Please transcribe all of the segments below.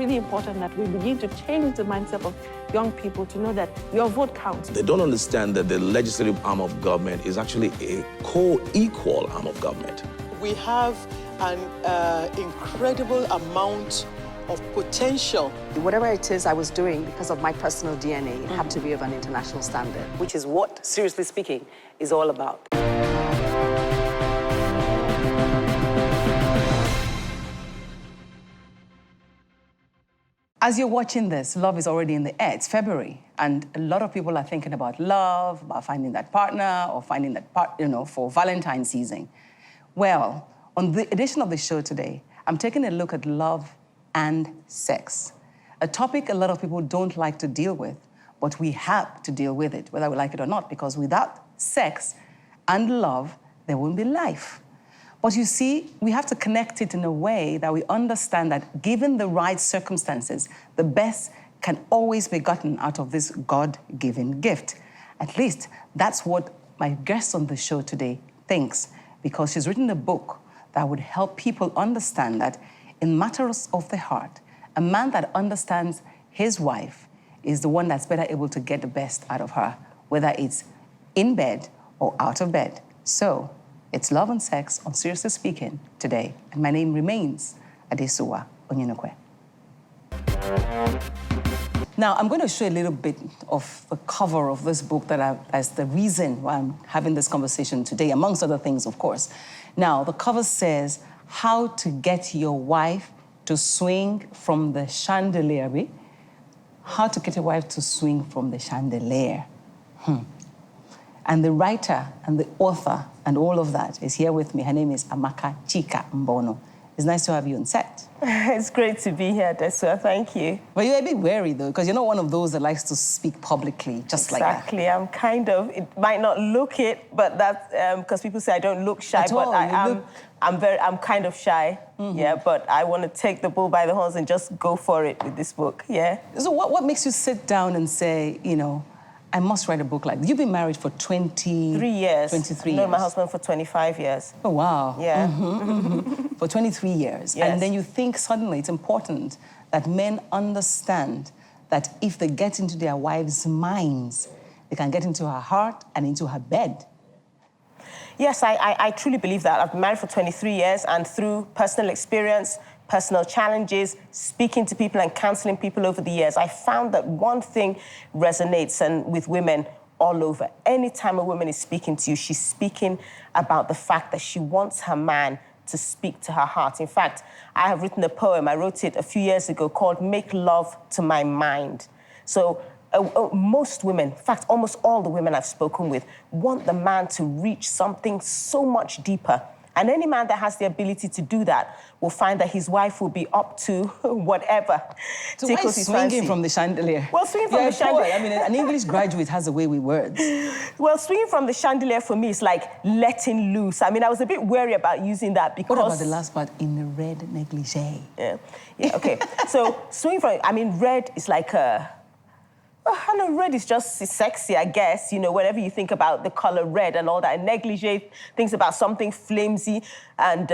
really important that we begin to change the mindset of young people to know that your vote counts. They don't understand that the legislative arm of government is actually a co-equal arm of government. We have an incredible amount of potential. Whatever it is I was doing, because of my personal DNA, it had to be of an international standard. Which is what, seriously speaking, is all about. As you're watching this, love is already in the air. It's February, and a lot of people are thinking about love, about finding that partner, or finding that for Valentine's season. Well, on the edition of the show today, I'm taking a look at love and sex, a topic a lot of people don't like to deal with, but we have to deal with it, whether we like it or not, because without sex and love, there won't be life. But you see, we have to connect it in a way that we understand that given the right circumstances, the best can always be gotten out of this God-given gift. At least that's what my guest on the show today thinks, because she's written a book that would help people understand that in matters of the heart, a man that understands his wife is the one that's better able to get the best out of her, whether it's in bed or out of bed. So, it's Love and Sex on Seriously Speaking today, and my name remains Adesuwa Onyenokwe. Now, I'm going to show a little bit of the cover of this book as the reason why I'm having this conversation today, amongst other things, of course. Now, the cover says, How to Get Your Wife to Swing from the Chandelier. How to get your wife to swing from the chandelier. And the writer and the author and all of that is here with me. Her name is Amaka Chika-Mbonu. It's nice to have you on set. It's great to be here, Desua. Thank you. But you're a bit wary, though, because you're not one of those that likes to speak publicly, just like that. Exactly. I'm kind of, it might not look it, but that's because people say I don't look shy, At all, I'm kind of shy, yeah, but I want to take the bull by the horns and just go for it with this book, yeah. So what makes you sit down and say, I must write a book like this? You've been married for 23 years. I've known my husband for 25 years. Oh, wow. Yeah. For 23 years. Yes. And then you think suddenly it's important that men understand that if they get into their wives' minds, they can get into her heart and into her bed. Yes, I truly believe that. I've been married for 23 years, and through personal experience, personal challenges, speaking to people and counseling people over the years, I found that one thing resonates with women all over. Anytime a woman is speaking to you, she's speaking about the fact that she wants her man to speak to her heart. In fact, I have written a poem, I wrote it a few years ago, called Make Love to My Mind. So most women, in fact, almost all the women I've spoken with, want the man to reach something so much deeper. And any man that has the ability to do that will find that his wife will be up to whatever. So why is swinging from the chandelier? Well, swinging from the chandelier... I mean, an English graduate has a way with words. Well, swinging from the chandelier for me is like letting loose. I mean, I was a bit wary about using that because... What about the last part, in the red negligee? Yeah, okay. So swinging from... I mean, red is like a... I know red is just sexy, I guess, whenever you think about the color red and all that. And negligee thinks about something flamsy and,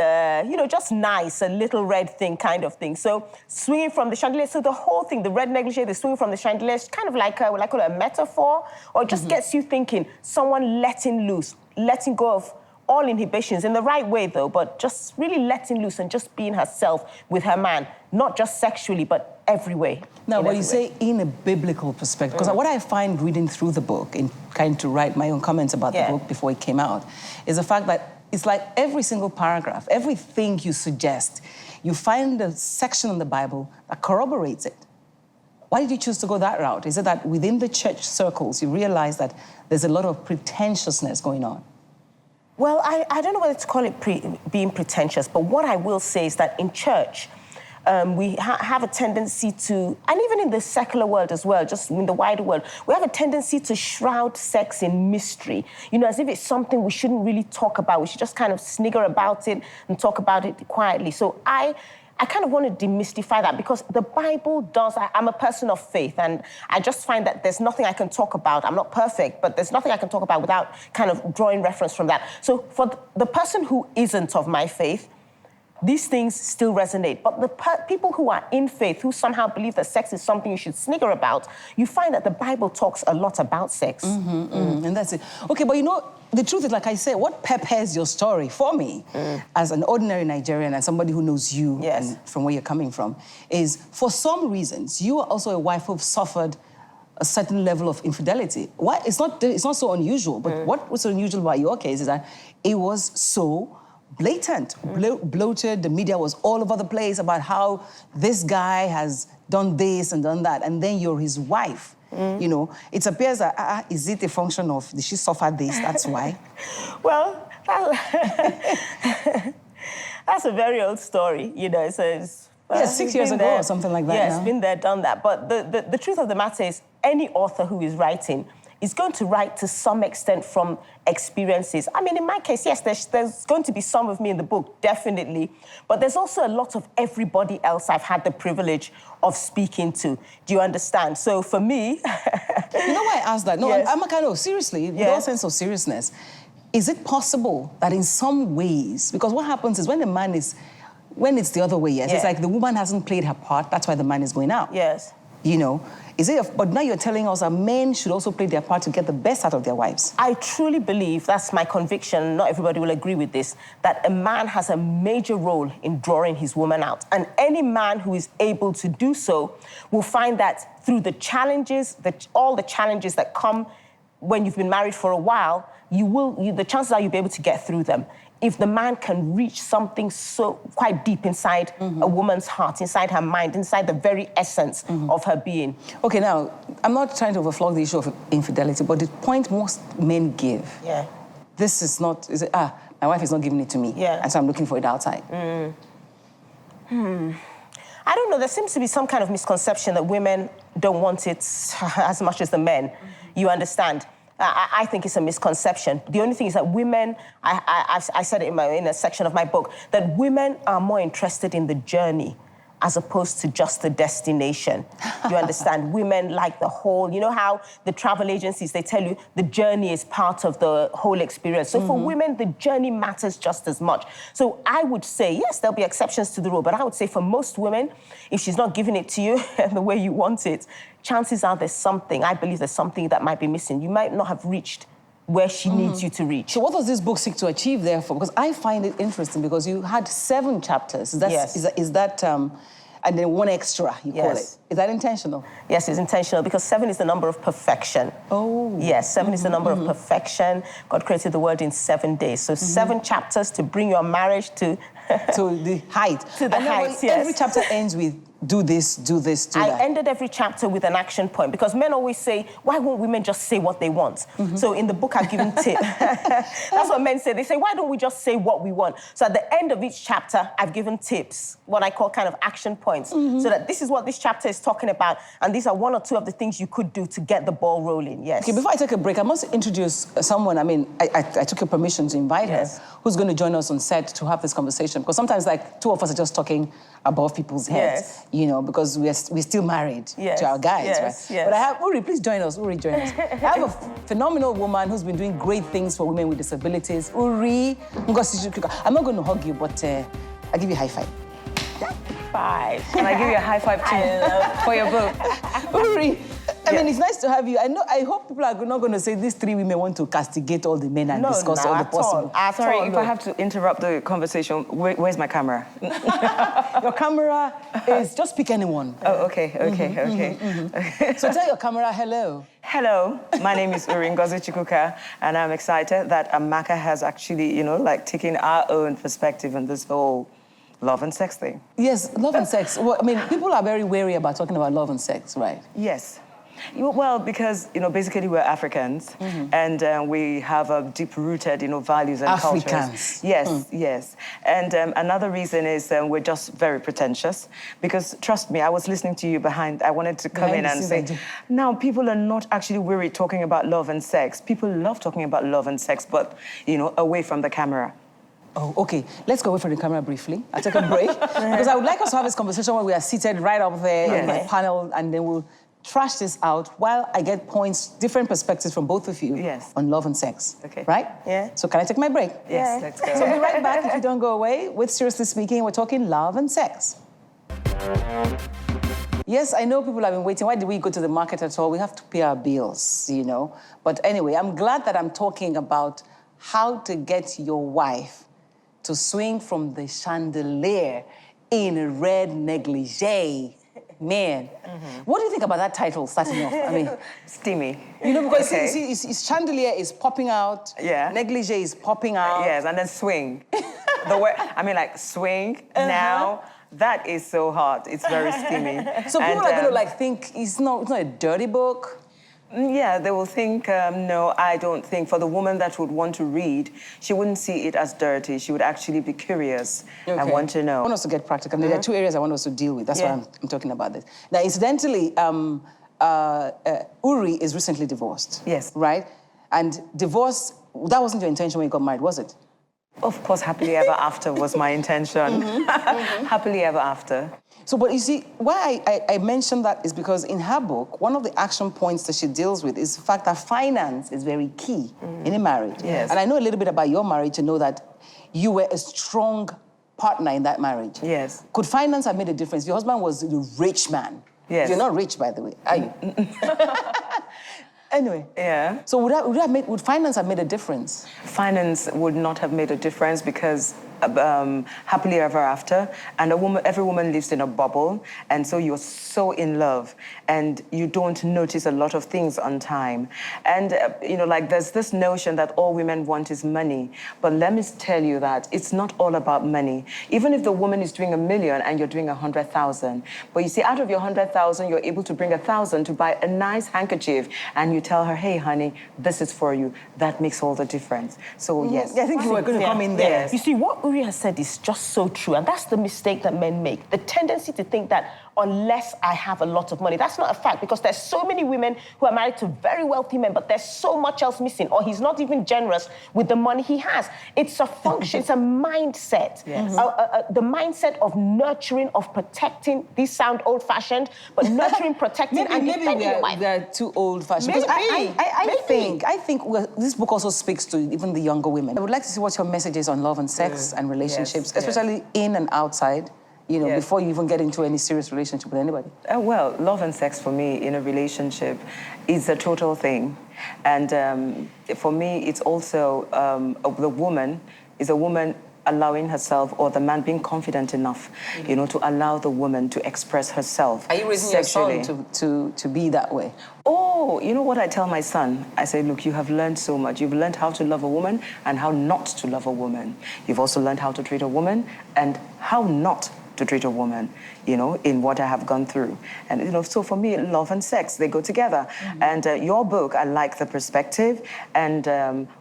just nice, a little red thing kind of thing. So swinging from the chandelier, so the whole thing, the red negligee, the swinging from the chandelier is kind of like a metaphor, or it just gets you thinking, someone letting loose, letting go of all inhibitions in the right way, though, but just really letting loose and just being herself with her man, not just sexually, but every way. Now, what you say in a biblical perspective, because what I find reading through the book and kind to write my own comments about the book before it came out, is the fact that it's like every single paragraph, everything you suggest, you find a section in the Bible that corroborates it. Why did you choose to go that route? Is it that within the church circles, you realize that there's a lot of pretentiousness going on? Well, I don't know whether to call it being pretentious, but what I will say is that in church, we have a tendency to, and even in the secular world as well, just in the wider world, we have a tendency to shroud sex in mystery, as if it's something we shouldn't really talk about. We should just kind of snigger about it and talk about it quietly. So I kind of want to demystify that, because the Bible does, I'm a person of faith, and I just find that there's nothing I can talk about. I'm not perfect, but there's nothing I can talk about without kind of drawing reference from that. So for the person who isn't of my faith, these things still resonate. But the people who are in faith, who somehow believe that sex is something you should snigger about, you find that the Bible talks a lot about sex. And that's it. Okay, but you know, the truth is, like I said, what prepares your story for me as an ordinary Nigerian and somebody who knows you and from where you're coming from is, for some reasons, you are also a wife who've suffered a certain level of infidelity. Why? It's not so unusual, but what was unusual about your case is that it was so blatant, bloated. The media was all over the place about how this guy has done this and done that, and then you're his wife. You know, it appears that, is it a function of, did she suffer this, that's why? Well, that's a very old story, you know, so it's... Yeah, 6 years ago or something like that. Yeah, it's been there, done that. But the truth of the matter is, any author who is writing is going to write to some extent from experiences. I mean, in my case, yes, there's going to be some of me in the book, definitely. But there's also a lot of everybody else I've had the privilege of speaking to. Do you understand? So for me... You know why I asked that? No, I'm a kind of, seriously, with all sense of seriousness, is it possible that in some ways, because what happens is when the man is, when it's the other way, it's like the woman hasn't played her part, that's why the man is going out. Yes. You know, but now you're telling us that men should also play their part to get the best out of their wives. I truly believe, that's my conviction, not everybody will agree with this, that a man has a major role in drawing his woman out. And any man who is able to do so will find that through the challenges, all the challenges that come when you've been married for a while, the chances are you'll be able to get through them. If the man can reach something so quite deep inside a woman's heart, inside her mind, inside the very essence of her being. Okay, now, I'm not trying to overflog the issue of infidelity, but the point most men give, this is not, my wife is not giving it to me, and so I'm looking for it outside. I don't know, there seems to be some kind of misconception that women don't want it as much as the men. You understand? I think it's a misconception. The only thing is that women, I said it in a section of my book, that women are more interested in the journey as opposed to just the destination. You understand? Women like the whole, you know how the travel agencies, they tell you the journey is part of the whole experience. So for women, the journey matters just as much. So I would say, yes, there'll be exceptions to the rule, but I would say for most women, if she's not giving it to you the way you want it, chances are there's something, I believe there's something that might be missing. You might not have reached where she needs you to reach. So what does this book seek to achieve, therefore? Because I find it interesting because you had 7 chapters. Is that and then 1 extra, you call it. Is that intentional? Yes, it's intentional because 7 is the number of perfection. Oh. Yes, 7 is the number of perfection. God created the world in 7 days. So 7 chapters to bring your marriage to... to the height. To the heights, yes. Every chapter ends with do this, do that. I ended every chapter with an action point because men always say, why won't women just say what they want? So in the book, I've given tips. That's what men say. They say, why don't we just say what we want? So at the end of each chapter, I've given tips, what I call kind of action points, so that this is what this chapter is talking about, and these are 1 or 2 of the things you could do to get the ball rolling, yes. Okay, before I take a break, I must introduce someone, I took your permission to invite her, who's going to join us on set to have this conversation, because sometimes, like, 2 of us are just talking above people's heads, you know, because we're still married to our guys, right? But I have, Uri, please join us. Uri, join us. I have a phenomenal woman who's been doing great things for women with disabilities. Uri Ngozichukwu. I'm not going to hug you, but I'll give you a high five. Five. Can I give you a high five too for your book? Uri, I mean, it's nice to have you. I hope people are not going to say these 3 women want to castigate all the men and discuss all the possible. Sorry, if I have to interrupt the conversation, where's my camera? Your camera is, just pick anyone. Oh, okay. So tell your camera hello. Hello, my name is Uri Ngozichukwu, and I'm excited that Amaka has actually, you know, like taken our own perspective on this whole love and sex thing. Yes, love and sex. Well, I mean, people are very wary about talking about love and sex, right? Yes. Well, because, you know, basically we're Africans, and we have a deep-rooted, you know, values and cultures. Yes. And another reason is we're just very pretentious, because, trust me, I was listening to you I wanted to come in and say, now, people are not actually worried talking about love and sex. People love talking about love and sex, but, you know, away from the camera. Oh, okay. Let's go away from the camera briefly. I'll take a break, because I would like us to have this conversation where we are seated right up there in the panel, and then we'll thrash this out while I get points, different perspectives from both of you on love and sex. Okay. Right? Yeah. So can I take my break? Yes, let's go. So I'll be right back if you don't go away. With Seriously Speaking, we're talking love and sex. Yes, I know people have been waiting. Why did we go to the market at all? We have to pay our bills, you know. But anyway, I'm glad that I'm talking about how to get your wife to swing from the chandelier in a red negligee. Man, what do you think about that title starting off? I mean, steamy. You know, because see, chandelier is popping out, negligee is popping out. Yes, and then swing. The word, I mean, like swing now. That is so hot. It's very steamy. So people are going to like think it's not a dirty book. Yeah, they will think, no, I don't think. For the woman that would want to read, she wouldn't see it as dirty. She would actually be curious and want to know. I want us to get practical. There are two areas I want us to deal with. That's why I'm talking about this. Now, incidentally, Uri is recently divorced. Yes. Right? And divorce, that wasn't your intention when you got married, was it? Of course, happily ever after was my intention. Happily ever after. So, but you see, why I mentioned that is because in her book, one of the action points that she deals with is the fact that finance is very key in a marriage. Yes. And I know a little bit about your marriage to know that you were a strong partner in that marriage. Yes. Could finance have made a difference? Your husband was a rich man. Yes. You're not rich, by the way, are you? Anyway. Yeah. So would finance have made a difference? Finance would not have made a difference because happily ever after, and every woman lives in a bubble, and so you're so in love, and you don't notice a lot of things on time. And, you know, like there's this notion that all women want is money, but let me tell you that it's not all about money. Even if the woman is doing $1 million and you're doing 100,000, but you see, out of your 100,000, you're able to bring 1,000 to buy a nice handkerchief, and you tell her, hey, honey, this is for you. That makes all the difference. So, yes. I think you were going to come in there. Yes. You see, what Uri has said is just so true, and that's the mistake that men make. The tendency to think that unless I have a lot of money, that's not a fact, because there's so many women who are married to very wealthy men, but there's so much else missing, or he's not even generous with the money he has. It's a function, it's a mindset. Yes. The mindset of nurturing, of protecting. These sound old-fashioned, but nurturing, protecting, and defending your wife. They're too old-fashioned. I think this book also speaks to even the younger women. I would like to see what your message is on love and sex and relationships, especially in and outside, you know, before you even get into any serious relationship with anybody. Well, love and sex for me in a relationship is a total thing. And for me, it's also the woman is a woman allowing herself, or the man being confident enough, you know, to allow the woman to express herself. Are you raising sexually. your son to be that way? Oh, you know what I tell my son? I say, look, you have learned so much. You've learned how to love a woman and how not to love a woman. You've also learned how to treat a woman and how not to treat a woman, you know, in what I have gone through. And, you know, so for me, love and sex, they go together. And your book, I like the perspective. And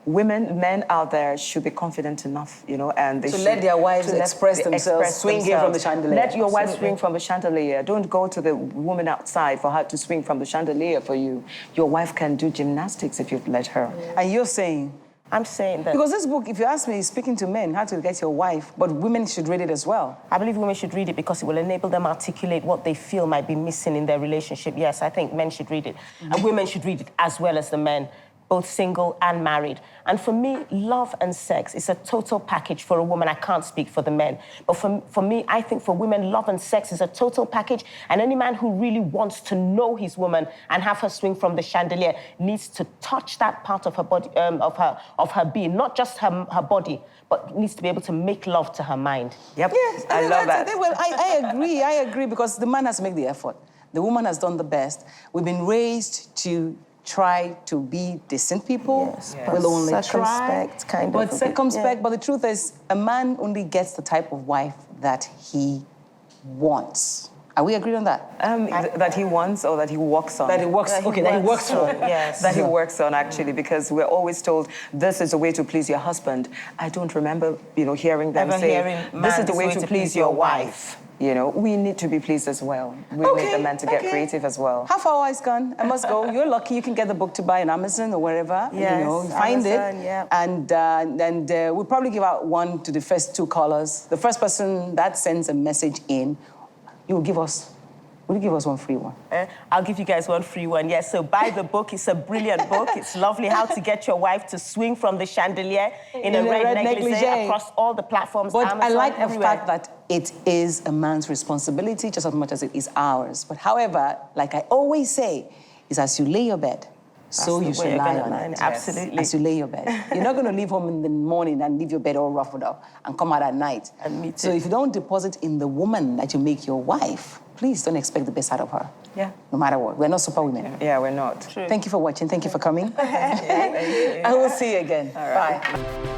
men out there should be confident enough, you know, and they should let their wives express themselves, swinging from the chandelier. Let your wife swing from the chandelier. Don't go to the woman outside for her to swing from the chandelier for you. Your wife can do gymnastics if you let her. And you're saying? I'm saying that... Because this book, if you ask me, is speaking to men, how to get your wife, but women should read it as well. I believe women should read it because it will enable them articulate what they feel might be missing in their relationship. Yes, I think men should read it. And women should read it as well as the men, both single and married. And for me, love and sex is a total package for a woman. I can't speak for the men. But for me, I think for women, love and sex is a total package. And any man who really wants to know his woman and have her swing from the chandelier needs to touch that part of her body, of her being, not just her body, but needs to be able to make love to her mind. Yep, yes, I love that. Well, I agree, because the man has to make the effort. The woman has done the best. We've been raised to try to be decent people. Yes. We'll only circumspect, try. But circumspect, but the truth is, a man only gets the type of wife that he wants. Are we agreed on that? That he wants or that he works on? That he works, that he works for. Yes. That he works on, actually, because we're always told this is the way to please your husband. I don't remember, you know, hearing them say, this is the way to please your wife. You know, we need to be pleased as well. We need the man to get creative as well. Half our eyes gone. I must go. You're lucky. You can get the book to buy on Amazon or wherever. Yes, you know, find Amazon, it. Yeah. And we'll probably give out one to the first 2 callers. The first person that sends a message in, you will give us Will you give us one free one? I'll give you guys one free one. Yes, so buy the book. It's a brilliant book. It's lovely. How to get your wife to swing from the chandelier in a red negligee across all the platforms. But Amazon, I like everywhere. the fact that it is a man's responsibility just as much as it is ours. But however, like I always say, is as you lay your bed, so you should lie on it. Absolutely. As you lay your bed. You're not going to leave home in the morning and leave your bed all ruffled up and come out at night. And me too. So if you don't deposit in the woman that you make your wife, please don't expect the best out of her. Yeah. No matter what. We're not superwomen. Yeah, we're not. Thank you for watching. Thank you for coming. Thank you. I will see you again. All right. Bye.